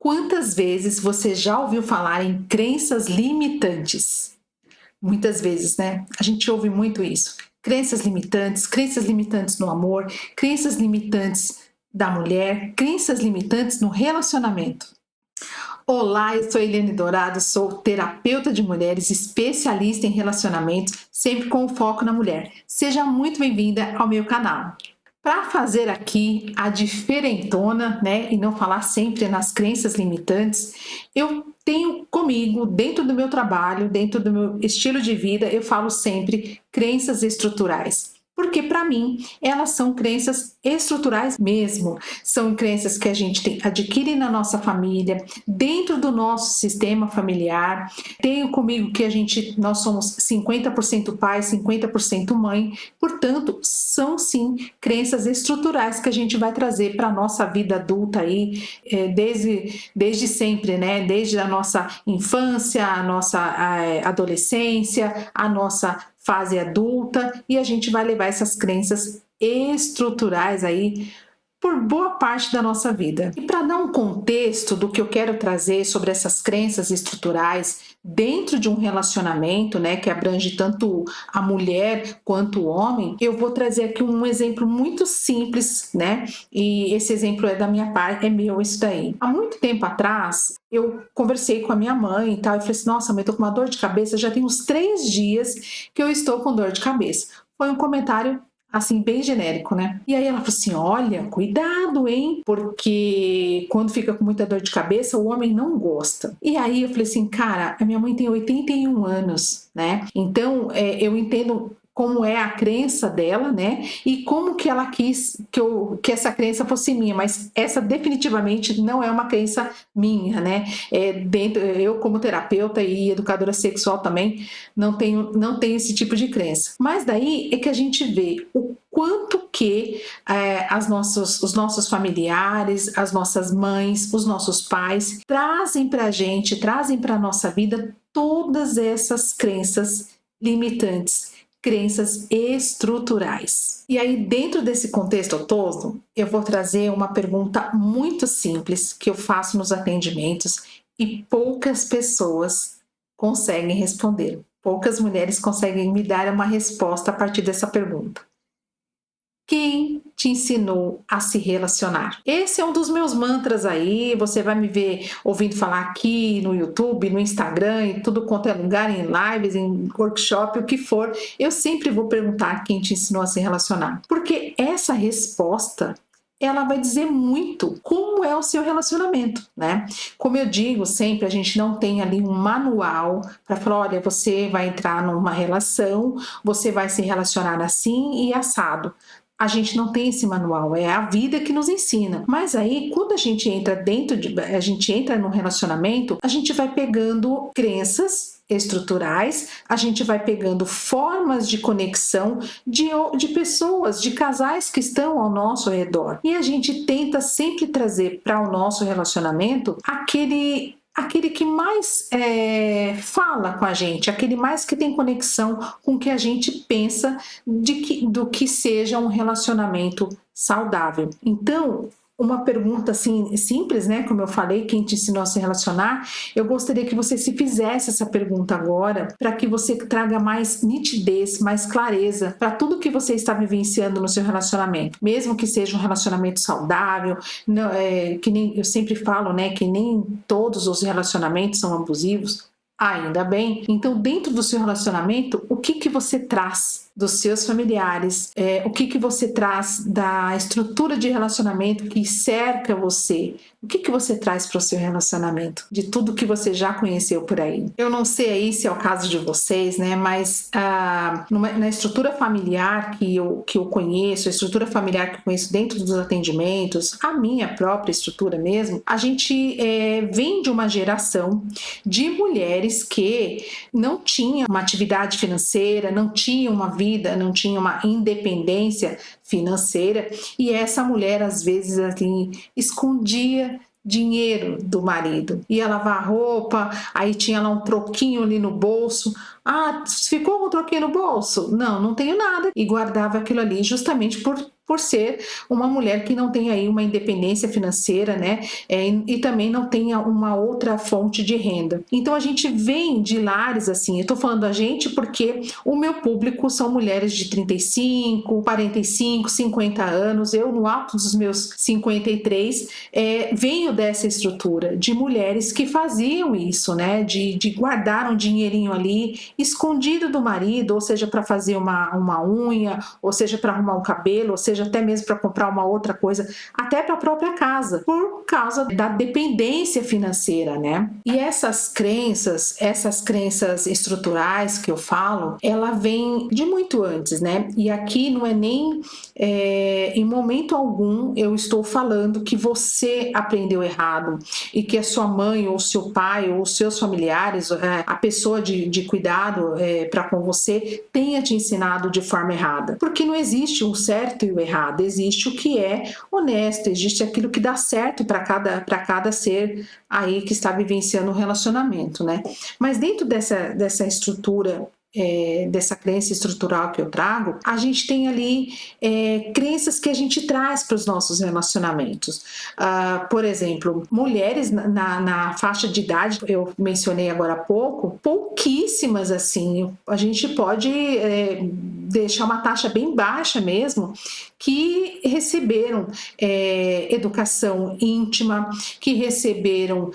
Quantas vezes você já ouviu falar em crenças limitantes? Muitas vezes, né? A gente ouve muito isso. Crenças limitantes no amor, crenças limitantes da mulher, crenças limitantes no relacionamento. Olá, eu sou Eliane Dourado, sou terapeuta de mulheres, especialista em relacionamentos, sempre com foco na mulher. Seja muito bem-vinda ao meu canal. Para fazer aqui a diferentona, né, e não falar sempre nas crenças limitantes, eu tenho comigo, dentro do meu trabalho, dentro do meu estilo de vida, eu falo sempre crenças estruturais. Porque para mim, elas são crenças estruturais mesmo. São crenças que a gente adquire na nossa família, dentro do nosso sistema familiar. Tenho comigo que nós somos 50% pai, 50% mãe. Portanto, são sim crenças estruturais que a gente vai trazer para a nossa vida adulta aí, desde sempre, né? Desde a nossa infância, a nossa adolescência, a nossa fase adulta, e a gente vai levar essas crenças estruturais aí por boa parte da nossa vida. E para dar um contexto do que eu quero trazer sobre essas crenças estruturais dentro de um relacionamento, né, que abrange tanto a mulher quanto o homem, eu vou trazer aqui um exemplo muito simples, né? E esse exemplo é da minha parte, é meu isso daí. Há muito tempo atrás, eu conversei com a minha mãe e tal, e falei assim, nossa, mãe, eu tô com uma dor de cabeça, já tem uns 3 dias que eu estou com dor de cabeça. Foi um comentário assim, bem genérico, né? E aí ela falou assim, olha, cuidado, hein? Porque quando fica com muita dor de cabeça, o homem não gosta. E aí eu falei assim, cara, a minha mãe tem 81 anos, né? Então, eu entendo como é a crença dela, né? E como que ela quis que essa crença fosse minha, mas essa definitivamente não é uma crença minha, né? Eu como terapeuta e educadora sexual também não tenho esse tipo de crença. Mas daí é que a gente vê o quanto que os nossos familiares, as nossas mães, os nossos pais trazem para a gente, trazem para a nossa vida todas essas crenças limitantes, crenças estruturais. E aí, dentro desse contexto todo, eu vou trazer uma pergunta muito simples que eu faço nos atendimentos e poucas pessoas conseguem responder. Poucas mulheres conseguem me dar uma resposta a partir dessa pergunta. Quem te ensinou a se relacionar? Esse é um dos meus mantras aí, você vai me ver ouvindo falar aqui no YouTube, no Instagram, em tudo quanto é lugar, em lives, em workshop, o que for. Eu sempre vou perguntar quem te ensinou a se relacionar. Porque essa resposta, ela vai dizer muito como é o seu relacionamento, né? Como eu digo sempre, a gente não tem ali um manual para falar, olha, você vai entrar numa relação, você vai se relacionar assim e assado. A gente não tem esse manual, é a vida que nos ensina. Mas aí, quando a gente entra num relacionamento, a gente vai pegando crenças estruturais, a gente vai pegando formas de conexão de pessoas, de casais que estão ao nosso redor. E a gente tenta sempre trazer para o nosso relacionamento aquele que mais fala com a gente, aquele mais que tem conexão com o que a gente pensa do que seja um relacionamento saudável. Então, uma pergunta assim simples, né? Como eu falei, quem te ensinou a se relacionar? Eu gostaria que você se fizesse essa pergunta agora, para que você traga mais nitidez, mais clareza para tudo que você está vivenciando no seu relacionamento, mesmo que seja um relacionamento saudável, não, que nem eu sempre falo, né? Que nem todos os relacionamentos são abusivos. Ainda bem. Então, dentro do seu relacionamento, o que você traz dos seus familiares? O que você traz da estrutura de relacionamento que cerca você? O que você traz para o seu relacionamento? De tudo que você já conheceu por aí. Eu não sei aí se é o caso de vocês, né? Mas na estrutura familiar que eu conheço, a estrutura familiar que eu conheço dentro dos atendimentos, a minha própria estrutura mesmo, a gente vem de uma geração de mulheres que não tinham uma atividade financeira, não tinham uma vida, não tinham uma independência financeira, e essa mulher às vezes assim, escondia dinheiro do marido, ia lavar roupa, aí tinha lá um troquinho ali no bolso, Ah, ficou um troquinho no bolso? Não, não tenho nada. E guardava aquilo ali justamente por ser uma mulher que não tem aí uma independência financeira, né? E também não tenha uma outra fonte de renda. Então a gente vem de lares assim, eu tô falando a gente porque o meu público são mulheres de 35, 45, 50 anos, eu no alto dos meus 53, venho dessa estrutura de mulheres que faziam isso, né? De guardar um dinheirinho ali escondido do marido, ou seja, para fazer uma unha, ou seja, para arrumar um cabelo, ou seja, até mesmo para comprar uma outra coisa, até para a própria casa, por causa da dependência financeira, né? E essas crenças estruturais que eu falo, ela vem de muito antes, né? E aqui não é nem em momento algum eu estou falando que você aprendeu errado e que a sua mãe ou seu pai ou seus familiares, a pessoa de cuidado para com você tenha te ensinado de forma errada, porque não existe um certo e o errado, existe o que é honesto, existe aquilo que dá certo para cada ser aí que está vivenciando o relacionamento, né? Mas dentro dessa estrutura, dessa crença estrutural que eu trago, a gente tem ali crenças que a gente traz para os nossos relacionamentos. Por exemplo, mulheres na faixa de idade, eu mencionei agora há pouco, pouquíssimas assim, a gente pode deixar uma taxa bem baixa mesmo, que receberam educação íntima, que receberam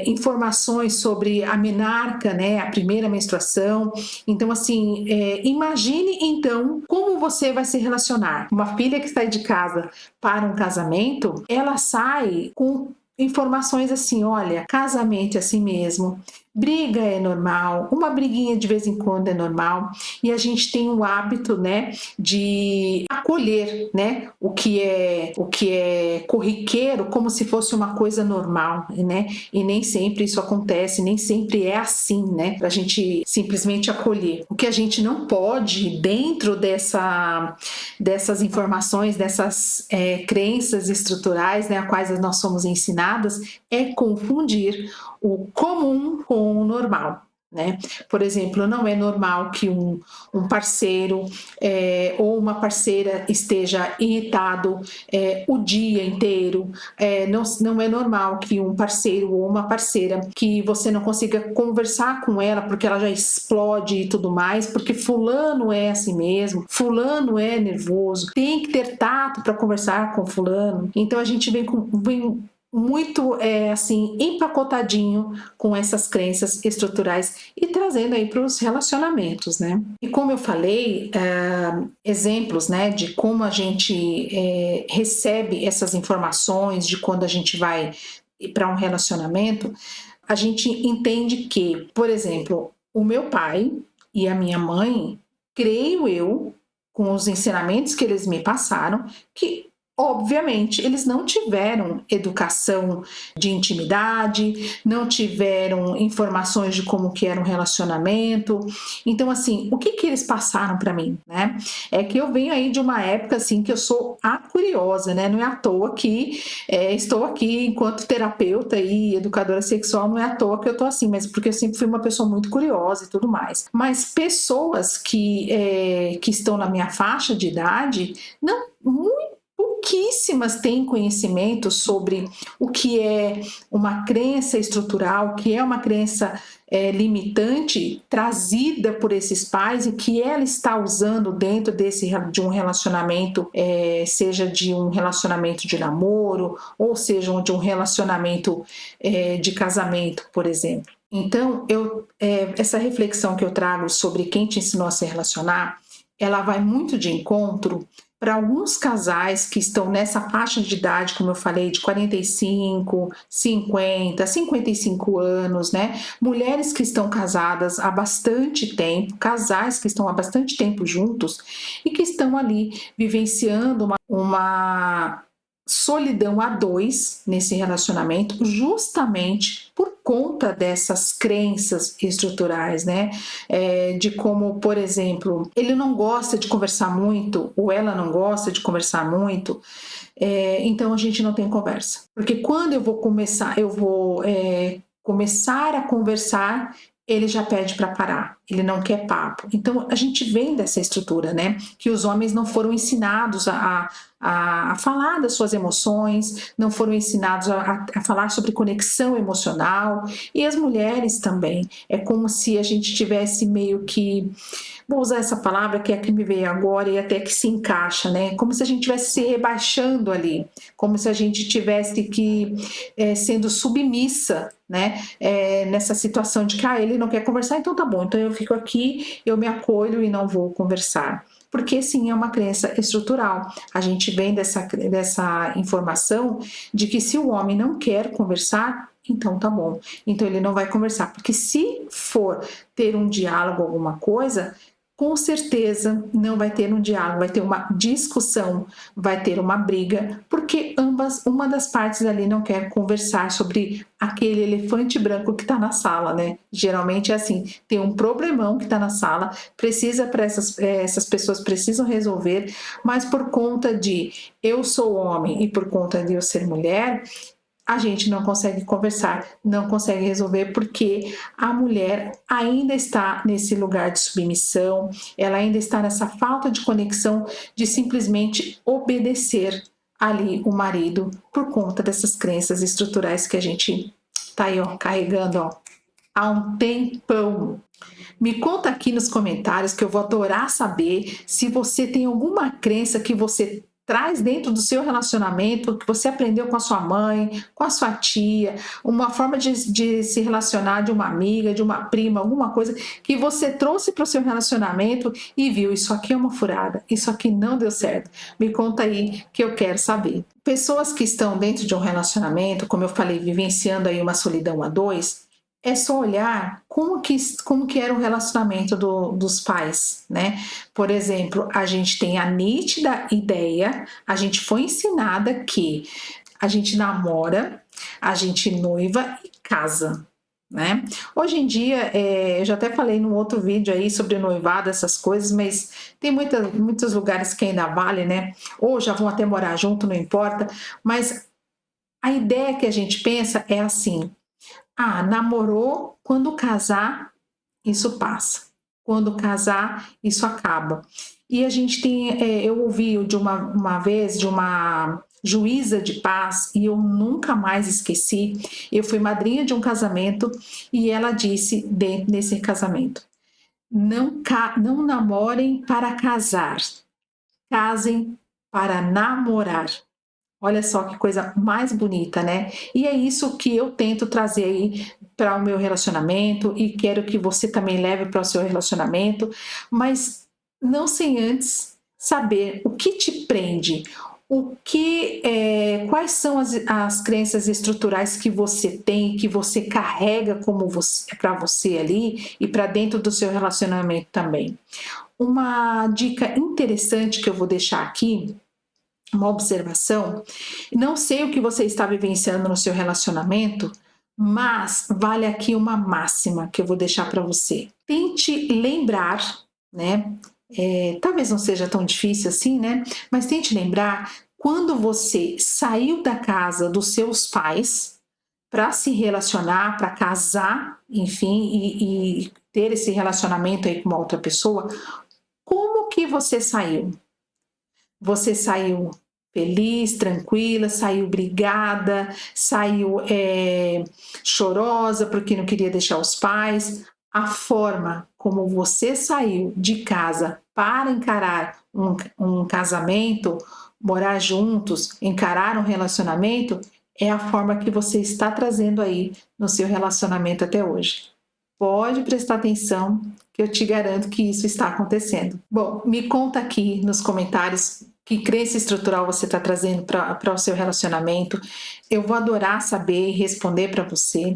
informações sobre a menarca, né, a primeira menstruação. Então, assim, imagine então como você vai se relacionar. Uma filha que sai de casa para um casamento, ela sai com informações assim, olha, casamento é assim mesmo, briga é normal, uma briguinha de vez em quando é normal, e a gente tem o hábito, né, de acolher, né, o que é corriqueiro como se fosse uma coisa normal, né, e nem sempre isso acontece, nem sempre é assim, né, pra gente simplesmente acolher. O que a gente não pode, dentro dessas informações, dessas crenças estruturais, né, a quais nós somos ensinadas, é confundir o comum com o normal. Né? Por exemplo, não é normal que um parceiro ou uma parceira esteja irritado o dia inteiro. Não é normal que um parceiro ou uma parceira que você não consiga conversar com ela porque ela já explode e tudo mais, porque fulano é assim mesmo, fulano é nervoso, tem que ter tato para conversar com fulano. Então a gente vem muito assim empacotadinho com essas crenças estruturais e trazendo aí para os relacionamentos, né? E como eu falei, exemplos, né, de como a gente recebe essas informações de quando a gente vai para um relacionamento, a gente entende que, por exemplo, o meu pai e a minha mãe, creio eu, com os ensinamentos que eles me passaram, que obviamente, eles não tiveram educação de intimidade, não tiveram informações de como que era um relacionamento. Então, assim, o que eles passaram para mim, né? É que eu venho aí de uma época, assim, que eu sou a curiosa, né? Não é à toa que estou aqui enquanto terapeuta e educadora sexual, não é à toa que eu tô assim, mas porque eu sempre fui uma pessoa muito curiosa e tudo mais. Mas pessoas que estão na minha faixa de idade, não muito pouquíssimas têm conhecimento sobre o que é uma crença estrutural, o que é uma crença limitante trazida por esses pais e que ela está usando dentro de um relacionamento, seja de um relacionamento de namoro, ou seja de um relacionamento de casamento, por exemplo. Então, essa reflexão que eu trago sobre quem te ensinou a se relacionar, ela vai muito de encontro para alguns casais que estão nessa faixa de idade, como eu falei, de 45, 50, 55 anos, né? Mulheres que estão casadas há bastante tempo, casais que estão há bastante tempo juntos e que estão ali vivenciando uma solidão a dois nesse relacionamento, justamente por conta dessas crenças estruturais, né? De como, por exemplo, ele não gosta de conversar muito, ou ela não gosta de conversar muito, então a gente não tem conversa. Porque quando eu vou começar a conversar, ele já pede para parar, ele não quer papo. Então, a gente vem dessa estrutura, né? Que os homens não foram ensinados a falar das suas emoções, não foram ensinados a falar sobre conexão emocional, e as mulheres também. É como se a gente tivesse meio que, vou usar essa palavra que é a que me veio agora e até que se encaixa, né? Como se a gente estivesse se rebaixando ali, como se a gente tivesse que sendo submissa, né? Nessa situação de que ele não quer conversar, então tá bom, então eu fico aqui, eu me acolho e não vou conversar. Porque sim, é uma crença estrutural. A gente vem dessa informação de que se o homem não quer conversar, então tá bom. Então ele não vai conversar. Porque se for ter um diálogo, alguma coisa, com certeza não vai ter um diálogo, vai ter uma discussão, vai ter uma briga, porque uma das partes ali não quer conversar sobre aquele elefante branco que está na sala, né? Geralmente é assim, tem um problemão que está na sala, precisa para essas pessoas precisam resolver, mas por conta de eu sou homem e por conta de eu ser mulher, a gente não consegue conversar, não consegue resolver, porque a mulher ainda está nesse lugar de submissão, ela ainda está nessa falta de conexão de simplesmente obedecer ali o marido por conta dessas crenças estruturais que a gente está aí, carregando, há um tempão. Me conta aqui nos comentários que eu vou adorar saber se você tem alguma crença que você traz dentro do seu relacionamento, que você aprendeu com a sua mãe, com a sua tia, uma forma de se relacionar de uma amiga, de uma prima, alguma coisa que você trouxe para o seu relacionamento e viu, isso aqui é uma furada, isso aqui não deu certo. Me conta aí que eu quero saber. Pessoas que estão dentro de um relacionamento, como eu falei, vivenciando aí uma solidão a dois, é só olhar como que era o relacionamento dos pais, né? Por exemplo, a gente tem a nítida ideia, a gente foi ensinada que a gente namora, a gente noiva e casa, né? Hoje em dia, eu já até falei num outro vídeo aí sobre noivado, essas coisas, mas tem muitos lugares que ainda vale, né? Ou já vão até morar junto, não importa, mas a ideia que a gente pensa é assim: namorou, quando casar, isso passa. Quando casar, isso acaba. E a gente tem, eu ouvi de uma vez de uma juíza de paz e eu nunca mais esqueci. Eu fui madrinha de um casamento e ela disse dentro desse casamento: não namorem para casar, casem para namorar. Olha só que coisa mais bonita, né? E é isso que eu tento trazer aí para o meu relacionamento e quero que você também leve para o seu relacionamento, mas não sem antes saber o que te prende, quais são as crenças estruturais que você tem, que você carrega como para você ali e para dentro do seu relacionamento também. Uma dica interessante que eu vou deixar aqui, uma observação: não sei o que você está vivenciando no seu relacionamento, mas vale aqui uma máxima que eu vou deixar para você. Tente lembrar, né? Talvez não seja tão difícil assim, né? Mas tente lembrar quando você saiu da casa dos seus pais para se relacionar, para casar, enfim, e ter esse relacionamento aí com uma outra pessoa. Como que você saiu? Você saiu feliz, tranquila, saiu brigada, saiu chorosa porque não queria deixar os pais. A forma como você saiu de casa para encarar um casamento, morar juntos, encarar um relacionamento, é a forma que você está trazendo aí no seu relacionamento até hoje. Pode prestar atenção, que eu te garanto que isso está acontecendo. Bom, me conta aqui nos comentários que crença estrutural você está trazendo para o seu relacionamento. Eu vou adorar saber e responder para você.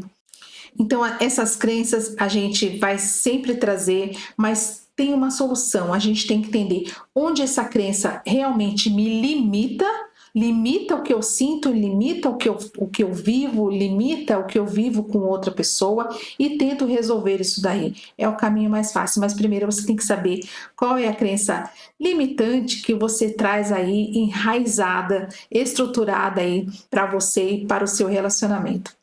Então, essas crenças a gente vai sempre trazer, mas tem uma solução. A gente tem que entender onde essa crença realmente me limita o que eu sinto, limita o que eu vivo, limita o que eu vivo com outra pessoa e tento resolver isso daí. É o caminho mais fácil, mas primeiro você tem que saber qual é a crença limitante que você traz aí enraizada, estruturada aí para você e para o seu relacionamento.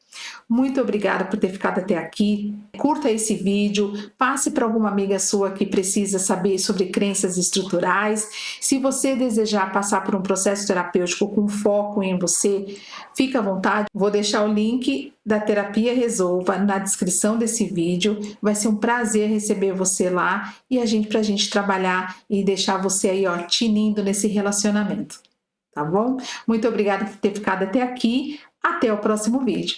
Muito obrigada por ter ficado até aqui. Curta esse vídeo, passe para alguma amiga sua que precisa saber sobre crenças estruturais. Se você desejar passar por um processo terapêutico com foco em você, fica à vontade. Vou deixar o link da Terapia Resolva na descrição desse vídeo. Vai ser um prazer receber você lá e para a gente trabalhar e deixar você aí, ó, tinindo nesse relacionamento. Tá bom? Muito obrigada por ter ficado até aqui. Até o próximo vídeo.